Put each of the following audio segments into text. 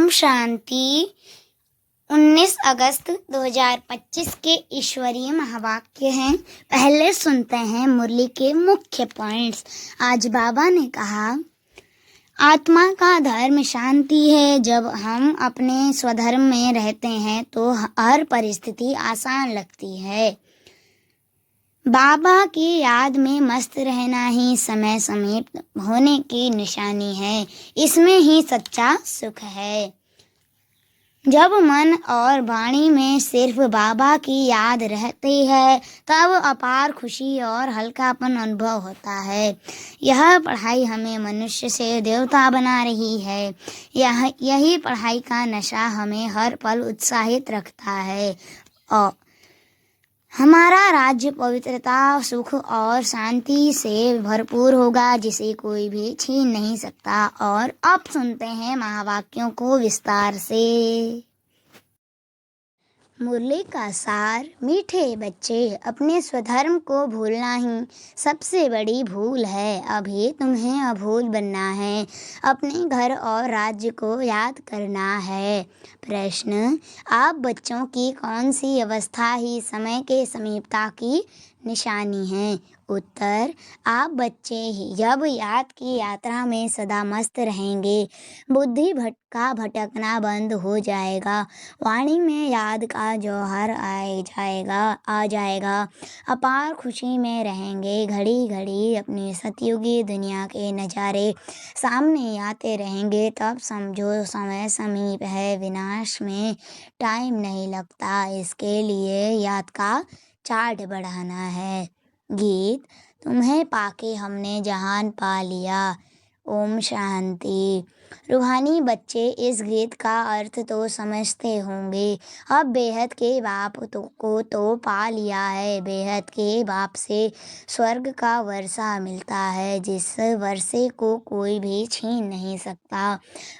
ओम शांति। 19 अगस्त 2025 के ईश्वरीय महावाक्य हैं। पहले सुनते हैं मुरली के मुख्य पॉइंट्स। आज बाबा ने कहा, आत्मा का धर्म शांति है। जब हम अपने स्वधर्म में रहते हैं तो हर परिस्थिति आसान लगती है। बाबा की याद में मस्त रहना ही समय समाप्त होने की निशानी है। इसमें ही सच्चा सुख है। जब मन और वाणी में सिर्फ बाबा की याद रहती है तब अपार खुशी और हल्कापन अनुभव होता है। यह पढ़ाई हमें मनुष्य से देवता बना रही है। यही पढ़ाई का नशा हमें हर पल उत्साहित रखता है और हमारा राज्य पवित्रता, सुख और शांति से भरपूर होगा, जिसे कोई भी छीन नहीं सकता। और अब सुनते हैं महावाक्यों को विस्तार से। मुरली का सार। मीठे बच्चे, अपने स्वधर्म को भूलना ही सबसे बड़ी भूल है। अभी तुम्हें अभूल बनना है। अपने घर और राज्य को याद करना है। प्रश्न, आप बच्चों की कौन सी अवस्था ही समय के समीपता की निशानी है? उत्तर, आप बच्चे ही जब याद की यात्रा में सदा मस्त रहेंगे, बुद्धि भटकना बंद हो जाएगा, वाणी में याद का जौहर आ जाएगा, अपार खुशी में रहेंगे। घड़ी घड़ी अपनी सतयुगी दुनिया के नज़ारे सामने आते रहेंगे। तब समझो समय समीप है। विनाश में टाइम नहीं लगता। इसके लिए याद का चार्ट बढ़ाना है। गीत। तुम्हें पाके हमने जहान पा लिया। ओम शांति। रूहानी बच्चे इस गीत का अर्थ तो समझते होंगे। अब बेहद के बाप को तो पा लिया है। बेहद के बाप से स्वर्ग का वर्षा मिलता है, जिस वर्षे को कोई भी छीन नहीं सकता।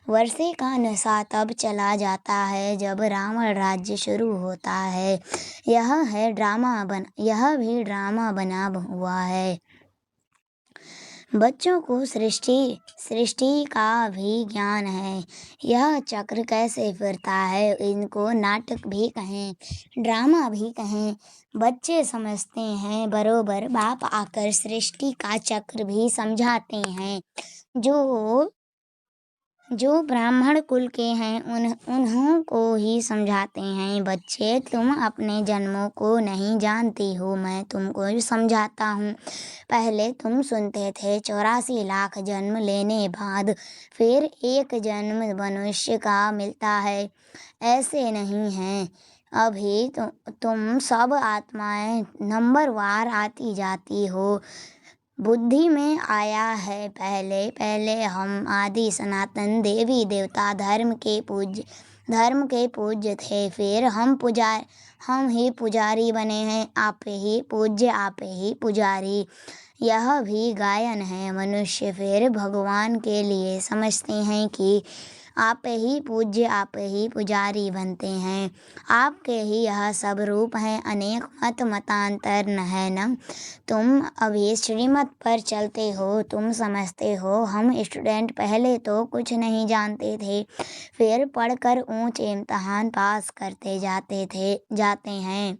वर्षे का नशा तब चला जाता है जब रावण राज्य शुरू होता है। यह भी ड्रामा बना हुआ है। बच्चों को सृष्टि का भी ज्ञान है। यह चक्र कैसे फिरता है, इनको नाटक भी कहें, ड्रामा भी कहें। बच्चे समझते हैं बरोबर। बाप आकर सृष्टि का चक्र भी समझाते हैं। जो ब्राह्मण कुल के हैं उन्हों को ही समझाते हैं। बच्चे, तुम अपने जन्मों को नहीं जानती हो, मैं तुमको समझाता हूँ। पहले तुम सुनते थे 84 लाख जन्म लेने बाद फिर एक जन्म मनुष्य का मिलता है। ऐसे नहीं है। अभी तुम सब आत्माएं नंबरवार आती जाती हो। बुद्धि में आया है पहले हम आदि सनातन देवी देवता धर्म के पूज्य थे। फिर हम ही पुजारी बने हैं। आप ही पूज्य, आप ही पुजारी। यह भी गायन है। मनुष्य फिर भगवान के लिए समझते हैं कि आप ही पूज्य, आप ही पुजारी बनते हैं। आपके ही यह सब रूप हैं। अनेक मतांतर न है न। तुम अभी श्रीमत पर चलते हो। तुम समझते हो हम स्टूडेंट पहले तो कुछ नहीं जानते थे, फिर पढ़कर ऊंचे इम्तहान पास करते जाते हैं।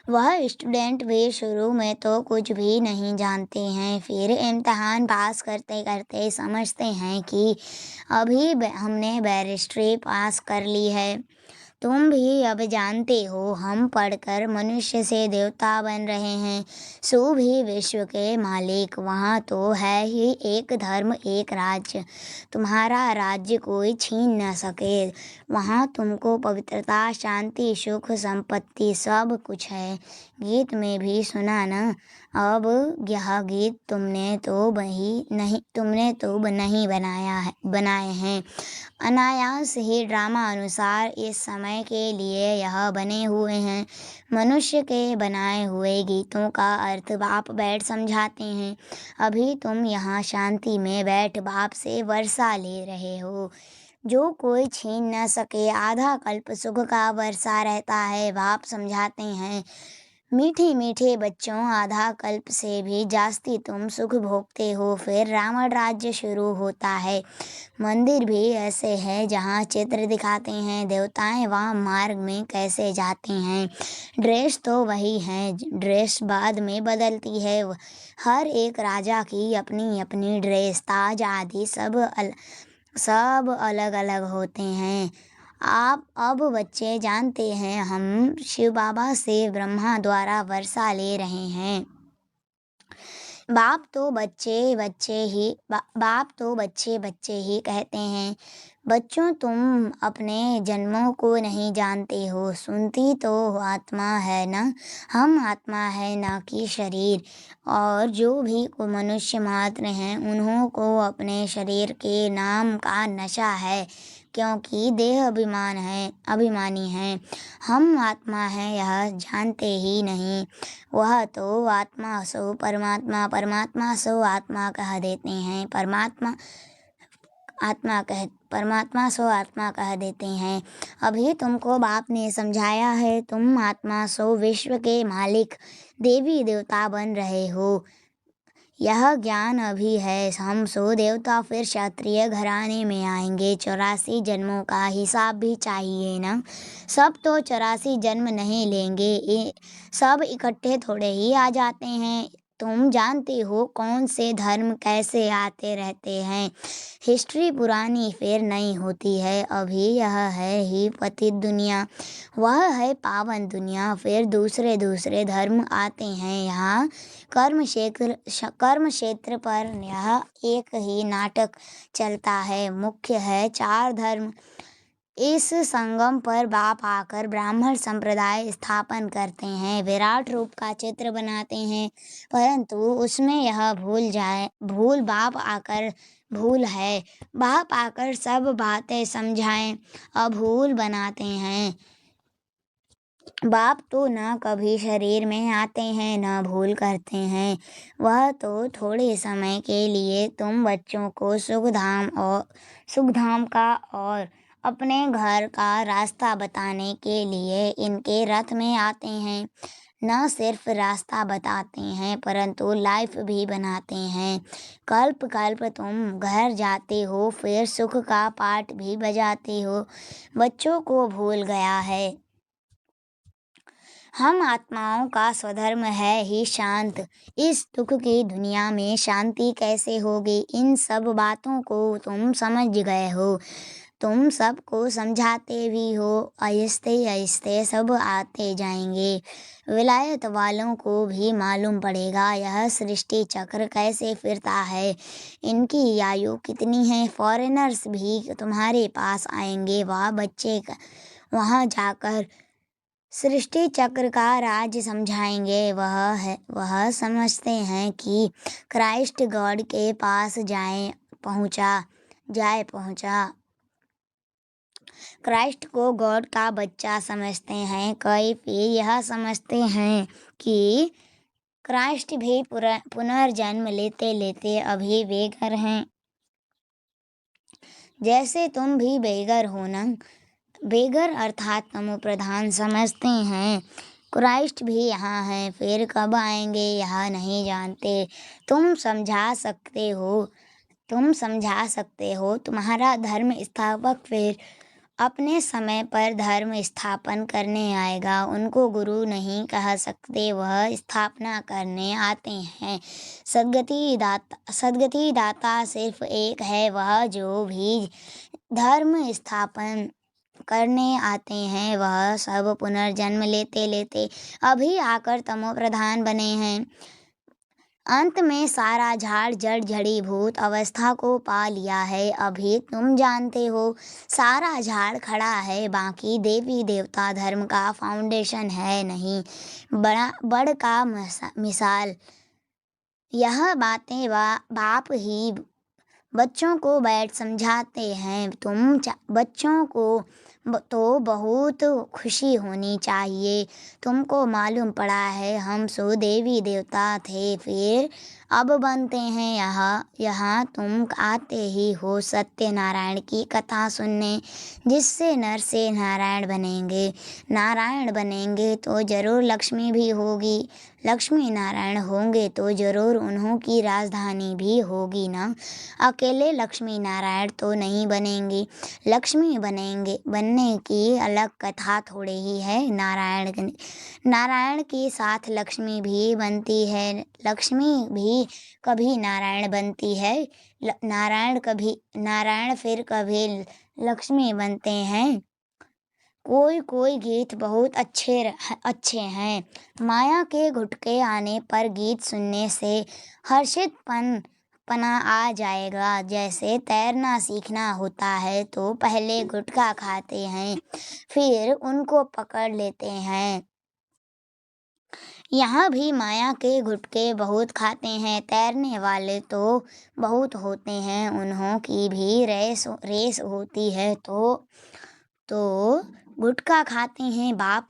वह स्टूडेंट भी शुरू में तो कुछ भी नहीं जानते हैं, फिर इम्तहान पास करते करते समझते हैं कि अभी हमने बैरिस्ट्री पास कर ली है। तुम भी अब जानते हो हम पढ़कर मनुष्य से देवता बन रहे हैं। सो भी विश्व के मालिक। वहाँ तो है ही एक धर्म, एक राज्य। तुम्हारा राज्य कोई छीन न सके। वहाँ तुमको पवित्रता, शांति, सुख, संपत्ति सब कुछ है। गीत में भी सुना न। अब यह गीत तुमने तो नहीं बनाए हैं। अनायास ही ड्रामा अनुसार इस समय के लिए यह बने हुए हैं। मनुष्य के बनाए हुए गीतों का अर्थ बाप बैठ समझाते हैं। अभी तुम यहाँ शांति में बैठ बाप से वर्षा ले रहे हो, जो कोई छीन न सके। आधा कल्प सुख का वर्षा रहता है। बाप समझाते हैं मीठे मीठे बच्चों, आधा कल्प से भी जास्ती तुम सुख भोगते हो। फिर रावण राज्य शुरू होता है। मंदिर भी ऐसे है जहाँ चित्र दिखाते हैं देवताएं वहाँ मार्ग में कैसे जाते हैं। ड्रेस तो वही है, ड्रेस बाद में बदलती है। हर एक राजा की अपनी अपनी ड्रेस, ताज आदि सब अलग अलग होते हैं। आप अब बच्चे जानते हैं हम शिव बाबा से ब्रह्मा द्वारा वर्षा ले रहे हैं। बाप तो बच्चे बच्चे ही कहते हैं। बच्चों, तुम अपने जन्मों को नहीं जानते हो। सुनती तो आत्मा है ना, हम आत्मा है ना कि शरीर। और जो भी को मनुष्य मात्र हैं उन्हों को अपने शरीर के नाम का नशा है, क्योंकि देह अभिमानी हैं। हम आत्मा हैं यह जानते ही नहीं। वह तो आत्मा सो परमात्मा, परमात्मा सो आत्मा कह देते हैं। परमात्मा सो आत्मा कह देते हैं। अभी तुमको बाप ने समझाया है, तुम आत्मा सो विश्व के मालिक देवी देवता बन रहे हो। यह ज्ञान अभी है। हम सो देवता फिर क्षत्रिय घराने में आएंगे। 84 जन्मों का हिसाब भी चाहिए ना। सब तो 84 जन्म नहीं लेंगे, सब इकट्ठे थोड़े ही आ जाते हैं। तुम जानते हो कौन से धर्म कैसे आते रहते हैं। हिस्ट्री पुरानी फिर नई होती है। अभी यह है ही पतित दुनिया, वह है पावन दुनिया। फिर दूसरे दूसरे धर्म आते हैं। यहाँ कर्म क्षेत्र पर यह एक ही नाटक चलता है। मुख्य है 4 धर्म। इस संगम पर बाप आकर ब्राह्मण संप्रदाय स्थापन करते हैं, विराट रूप का चित्र बनाते हैं, परंतु उसमें यह भूल है। बाप आकर सब बातें समझाएं, अभूल बनाते हैं। बाप तो न कभी शरीर में आते हैं न भूल करते हैं। वह तो थोड़े समय के लिए तुम बच्चों को सुखधाम का और अपने घर का रास्ता बताने के लिए इनके रथ में आते हैं। न सिर्फ रास्ता बताते हैं परंतु लाइफ भी बनाते हैं। कल्प कल्प तुम घर जाते हो, फिर सुख का पाठ भी बजाते हो। बच्चों को भूल गया है। हम आत्माओं का स्वधर्म है ही शांत। इस दुख की दुनिया में शांति कैसे होगी? इन सब बातों को तुम समझ गए हो, तुम सबको समझाते भी हो। आहिस्ते आहिस्ते सब आते जाएंगे। विलायत वालों को भी मालूम पड़ेगा यह सृष्टि चक्र कैसे फिरता है, इनकी आयु कितनी है। फॉरेनर्स भी तुम्हारे पास आएंगे, वहाँ जाकर सृष्टि चक्र का राज समझाएंगे। वह समझते हैं कि क्राइस्ट गॉड के पास पहुँचा। क्राइस्ट को गॉड का बच्चा समझते हैं। कई फिर यह समझते हैं कि क्राइस्ट भी पुनर्जन्म लेते लेते अभी बेघर हैं, जैसे तुम भी बेघर हो ना। बेघर अर्थात तमो प्रधान समझते हैं। क्राइस्ट भी यहाँ है, फिर कब आएंगे यह नहीं जानते। तुम समझा सकते हो तुम्हारा धर्म स्थापक फिर अपने समय पर धर्म स्थापन करने आएगा। उनको गुरु नहीं कह सकते, वह स्थापना करने आते हैं। सदगति दाता सिर्फ एक है, वह जो भी धर्म स्थापन करने आते हैं वह सब पुनर्जन्म लेते लेते अभी आकर तमो प्रधान बने हैं। अंत में सारा झाड़ जड़ जड़ीभूत अवस्था को पा लिया है। अभी तुम जानते हो सारा झाड़ खड़ा है, बाकी देवी देवता धर्म का फाउंडेशन है नहीं। बड़ का मिसाल यह बातें बाप ही बच्चों को बैठ समझाते हैं। बच्चों को तो बहुत खुशी होनी चाहिए। तुमको मालूम पड़ा है हम सो देवी देवता थे, फिर अब बनते हैं यहाँ यहाँ तुम आते ही हो सत्यनारायण की कथा सुनने, जिससे नर से नारायण बनेंगे। नारायण बनेंगे तो जरूर लक्ष्मी भी होगी, लक्ष्मी नारायण होंगे तो जरूर उन्हों की राजधानी भी होगी ना। अकेले लक्ष्मी नारायण तो नहीं बनेंगे, लक्ष्मी बनेंगे बनने की अलग कथा थोड़े ही है। नारायण के साथ लक्ष्मी भी बनती है, लक्ष्मी भी कभी नारायण बनती है, नारायण फिर कभी लक्ष्मी बनते हैं। कोई कोई गीत बहुत अच्छे हैं। माया के घुटके आने पर गीत सुनने से हर्षित पना आ जाएगा। जैसे तैरना सीखना होता है तो पहले गुटखा खाते हैं, फिर उनको पकड़ लेते हैं। यहाँ भी माया के गुटके बहुत खाते हैं, तैरने वाले तो बहुत होते हैं। उन्हों की भी रेस होती है तो गुटखा खाते हैं। बाप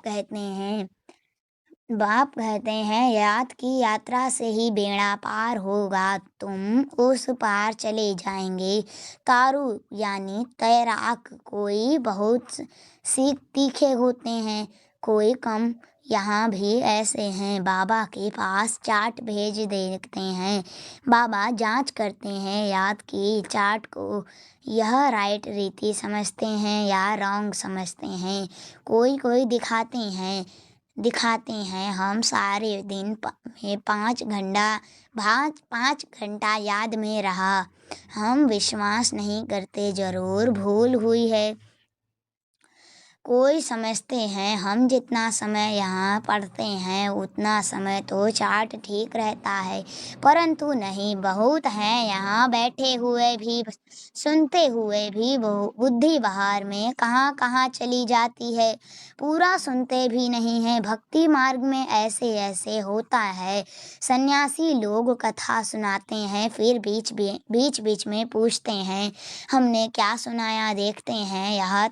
कहते हैं याद की यात्रा से ही बेड़ा पार होगा, तुम उस पार चले जाएंगे। तारू यानी तैराक कोई बहुत तीखे होते हैं, कोई कम। यहाँ भी ऐसे हैं। बाबा के पास चार्ट भेज देते हैं, बाबा जांच करते हैं याद की चार्ट को, यह राइट रीति समझते हैं या रॉन्ग समझते हैं। कोई कोई दिखाते हैं हम सारे दिन में 5 घंटा याद में रहा। हम विश्वास नहीं करते, जरूर भूल हुई है। कोई समझते हैं हम जितना समय यहाँ पढ़ते हैं उतना समय तो चार्ट ठीक रहता है, परंतु नहीं, बहुत हैं यहाँ बैठे हुए भी, सुनते हुए भी बुद्धि बाहर में कहाँ कहाँ चली जाती है, पूरा सुनते भी नहीं है। भक्ति मार्ग में ऐसे ऐसे होता है। सन्यासी लोग कथा सुनाते हैं, फिर बीच में पूछते हैं हमने क्या सुनाया, देखते हैं यह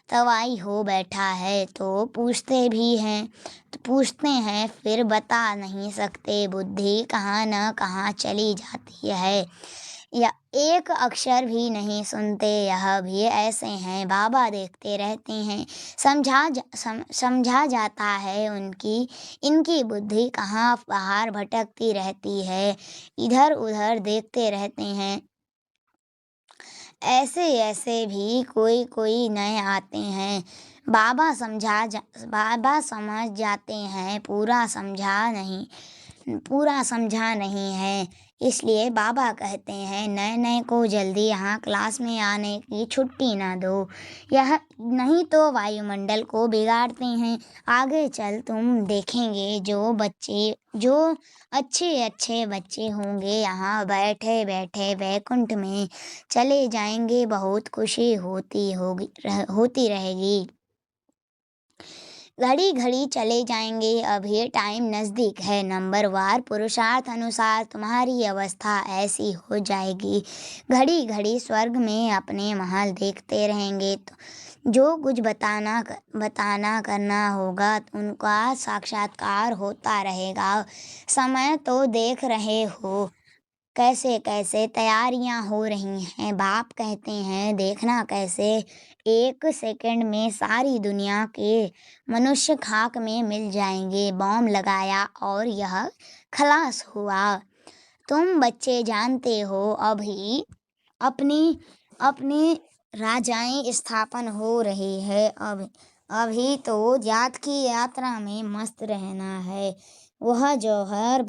तवाई हो बैठा है तो पूछते हैं फिर बता नहीं सकते, बुद्धि कहाँ न कहाँ चली जाती है, या एक अक्षर भी नहीं सुनते। यह भी ऐसे हैं, बाबा देखते रहते हैं, समझा जाता है इनकी बुद्धि कहाँ बाहर भटकती रहती है, इधर उधर देखते रहते हैं। ऐसे भी कोई कोई नए आते हैं, बाबा समझ जाते हैं, पूरा समझा नहीं है। इसलिए बाबा कहते हैं नए नए को जल्दी यहाँ क्लास में आने की छुट्टी ना दो, यह नहीं तो वायुमंडल को बिगाड़ते हैं। आगे चल तुम देखेंगे जो अच्छे बच्चे होंगे यहाँ बैठे बैठे वैकुंठ में चले जाएंगे, बहुत खुशी होती रहेगी। घड़ी घड़ी चले जाएंगे, अभी टाइम नज़दीक है, नंबरवार पुरुषार्थ अनुसार तुम्हारी अवस्था ऐसी हो जाएगी। घड़ी घड़ी स्वर्ग में अपने महल देखते रहेंगे, तो जो कुछ बताना करना होगा उनका साक्षात्कार होता रहेगा। समय तो देख रहे हो कैसे कैसे तैयारियां हो रही हैं। बाप कहते हैं देखना कैसे 1 सेकंड में सारी दुनिया के मनुष्य खाक में मिल जाएंगे। बॉम्ब लगाया और यह खलास हुआ। तुम बच्चे जानते हो अभी अपनी राजाएं स्थापन हो रही है। अभी तो जात की यात्रा में मस्त रहना है। वह जौहर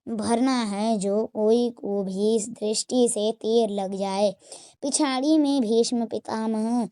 भरना है जो कोई को भी दृष्टि से तीर लग जाए। पिछाड़ी में भीष्म पितामह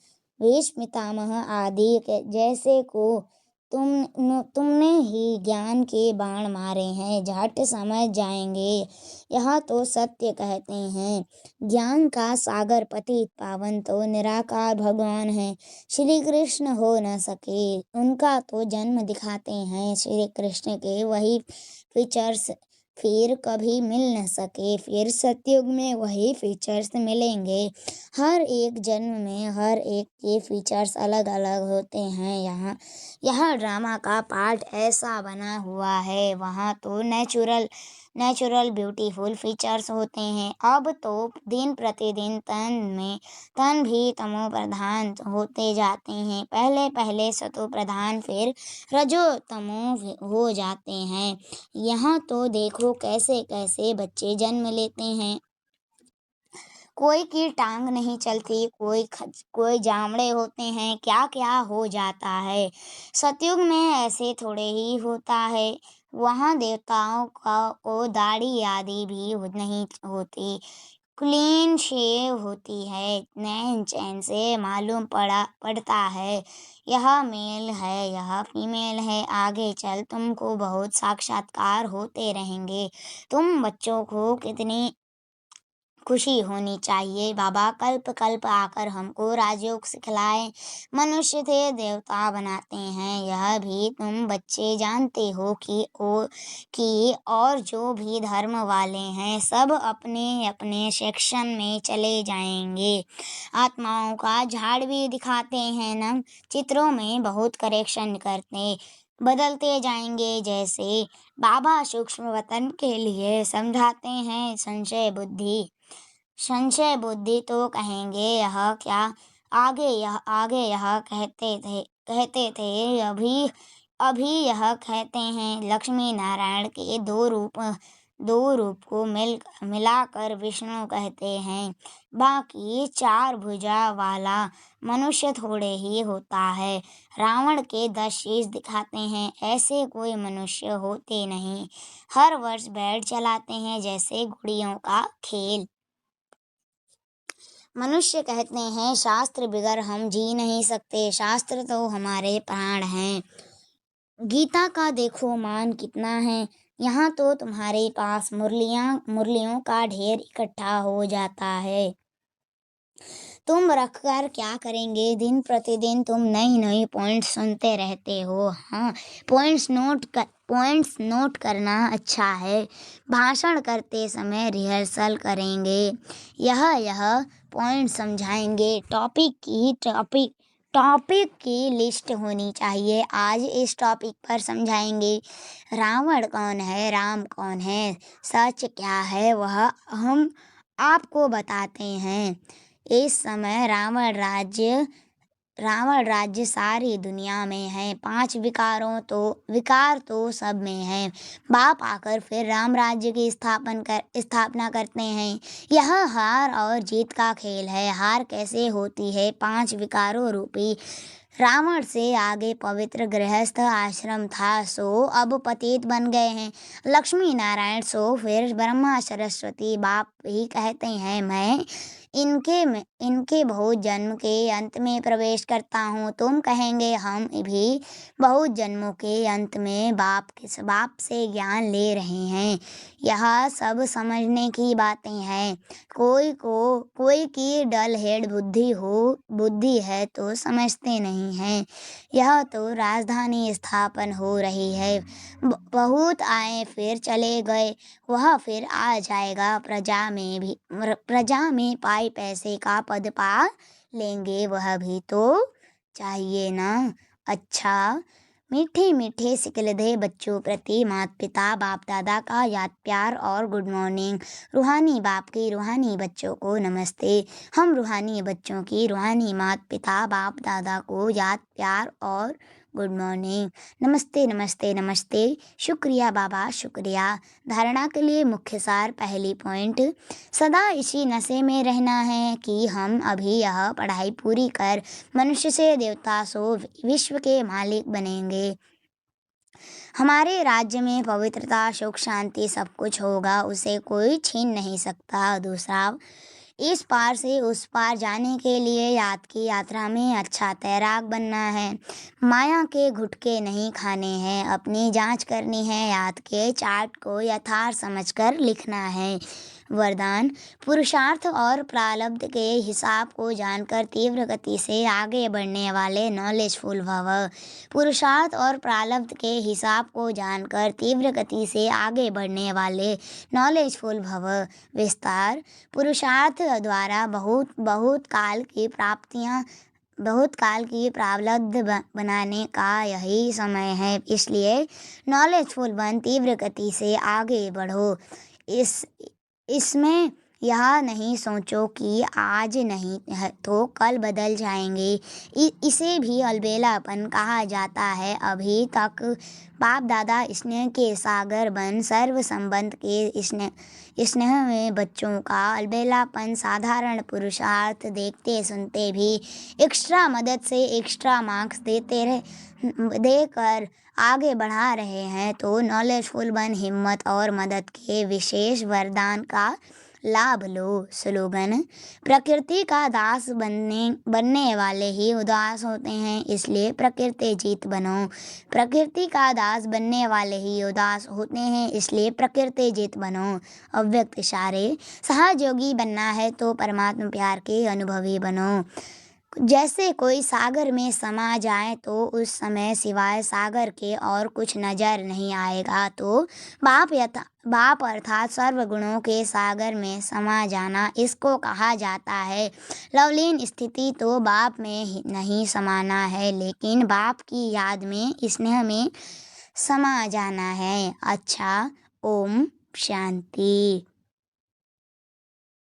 आदि जैसे को तुमने ही ज्ञान के बाण मारे हैं, झट समझ जाएंगे। यह तो सत्य कहते हैं। ज्ञान का सागर पतित पावन तो निराकार भगवान है, श्री कृष्ण हो न सके। उनका तो जन्म दिखाते हैं श्री कृष्ण के वही फीचर्स फिर कभी मिल न सके, फिर सतयुग में वही फीचर्स मिलेंगे। हर एक जन्म में हर एक के फीचर्स अलग अलग होते हैं। यह ड्रामा का पार्ट ऐसा बना हुआ है, वहाँ तो नेचुरल नेचुरल ब्यूटीफुल फीचर्स होते हैं। अब तो दिन प्रतिदिन तन भी तमो प्रधान होते जाते हैं। पहले पहले सतो प्रधान फिर रजो तमो हो जाते हैं। यहाँ तो देखो कैसे कैसे बच्चे जन्म लेते हैं। कोई की टांग नहीं चलती, कोई जामड़े होते हैं, क्या क्या हो जाता है। सतयुग में ऐसे थोड़े ही होता है। वहाँ देवताओं को दाढ़ी आदि भी नहीं होती, क्लीन शेव होती है। नैन चैन से मालूम पड़ता है यह मेल है यह फीमेल है। आगे चल तुमको बहुत साक्षात्कार होते रहेंगे। तुम बच्चों को कितनी खुशी होनी चाहिए। बाबा कल्प कल्प आकर हमको राजयोग सिखलाए, मनुष्य थे देवता बनाते हैं। यह भी तुम बच्चे जानते हो कि और जो भी धर्म वाले हैं सब अपने अपने सेक्शन में चले जाएंगे। आत्माओं का झाड़ भी दिखाते हैं ना, चित्रों में बहुत करेक्शन करते बदलते जाएंगे। जैसे बाबा सूक्ष्म वतन के लिए समझाते हैं संशय बुद्धि तो कहेंगे यह क्या। आगे यह कहते थे अभी अभी यह कहते हैं लक्ष्मी नारायण के दो रूप को मिलाकर विष्णु कहते हैं। बाकी चार भुजा वाला मनुष्य थोड़े ही होता है। रावण के 10 शीश दिखाते हैं, ऐसे कोई मनुष्य होते नहीं। हर वर्ष बैठ चलाते हैं जैसे गुड़ियों का खेल। मनुष्य कहते हैं शास्त्र बिगर हम जी नहीं सकते, शास्त्र तो हमारे प्राण हैं। गीता का देखो मान कितना है। यहाँ तो तुम्हारे पास मुरलियों का ढेर इकट्ठा हो जाता है। तुम रखकर क्या करेंगे? दिन प्रतिदिन तुम नई नई पॉइंट्स सुनते रहते हो। हाँ, पॉइंट्स नोट करना अच्छा है। भाषण करते समय रिहर्सल करेंगे। यह पॉइंट समझाएंगे। टॉपिक की लिस्ट होनी चाहिए। आज इस टॉपिक पर समझाएंगे। रावण कौन है, राम कौन है, सच क्या है, वह हम आपको बताते हैं। इस समय रावण राज्य सारी दुनिया में है। 5 विकार तो सब में है। बाप आकर फिर राम राज्य की स्थापना करते हैं। यह हार और जीत का खेल है। हार कैसे होती है? 5 विकारों रूपी रावण से आगे पवित्र गृहस्थ आश्रम था, सो अब पतित बन गए हैं। लक्ष्मी नारायण सो फिर ब्रह्मा सरस्वती। बाप ही कहते हैं मैं इनके बहुत जन्म के अंत में प्रवेश करता हूँ। तुम कहेंगे हम भी बहुत जन्मों के अंत में बाप से ज्ञान ले रहे हैं। यह सब समझने की बातें हैं। कोई की डल हेड बुद्धि है तो समझते नहीं हैं। यह तो राजधानी स्थापन हो रही है। बहुत आए फिर चले गए, वह फिर आ जाएगा। प्रजा में पाई पैसे का पद पा लेंगे, वह भी तो चाहिए ना। अच्छा, मीठे मीठे सिकलधे बच्चों प्रति माता पिता बाप दादा का याद प्यार और गुड मॉर्निंग। रूहानी बाप की रूहानी बच्चों को नमस्ते। हम रूहानी बच्चों की रूहानी माता पिता बाप दादा को याद प्यार और गुड मॉर्निंग। नमस्ते नमस्ते नमस्ते। शुक्रिया बाबा, शुक्रिया। धारणा के लिए मुख्य सार। पहली पॉइंट, सदा इसी नशे में रहना है कि हम अभी यह पढ़ाई पूरी कर मनुष्य से देवता सो विश्व के मालिक बनेंगे। हमारे राज्य में पवित्रता सुख शांति सब कुछ होगा, उसे कोई छीन नहीं सकता। दूसरा, इस पार से उस पार जाने के लिए याद की यात्रा में अच्छा तैराक बनना है। माया के गुटके नहीं खाने हैं, अपनी जांच करनी है। याद के चार्ट को यथार्थ समझकर लिखना है। वरदान, पुरुषार्थ और प्रारब्ध के हिसाब को जानकर तीव्र गति से आगे बढ़ने वाले नॉलेजफुल भव। पुरुषार्थ और प्रारब्ध के हिसाब को जानकर तीव्र गति से आगे बढ़ने वाले नॉलेजफुल भव। विस्तार, पुरुषार्थ द्वारा बहुत काल की प्राप्तियां बहुत काल की प्रारब्ध बनाने का यही समय है। इसलिए नॉलेजफुल बन, तीव्र गति से आगे बढ़ो। इस इसमें यह नहीं सोचो कि आज नहीं है तो कल बदल जाएंगे। इसे भी अलबेलापन कहा जाता है। अभी तक बाप दादा स्नेह के सागर बन सर्व संबंध के स्नेह में बच्चों का अलबेलापन साधारण पुरुषार्थ देखते सुनते भी एक्स्ट्रा मदद से एक्स्ट्रा मार्क्स देकर आगे बढ़ा रहे हैं, तो नॉलेजफुल बन हिम्मत और मदद के विशेष वरदान का लाभ लो। स्लोगन: प्रकृति का दास बनने वाले ही उदास होते हैं, इसलिए प्रकृति जीत बनो। प्रकृति का दास बनने वाले ही उदास होते हैं, इसलिए प्रकृति जीत बनो। अव्यक्त इशारे: सहयोगी बनना है तो परमात्मा प्यार के अनुभवी बनो। जैसे कोई सागर में समा जाए तो उस समय सिवाय सागर के और कुछ नजर नहीं आएगा, तो बाप अर्थात सर्वगुणों के सागर में समा जाना, इसको कहा जाता है। लवलीन स्थिति तो बाप में नहीं समाना है, लेकिन बाप की याद में स्नेह में समा जाना है। अच्छा, ओम शांति।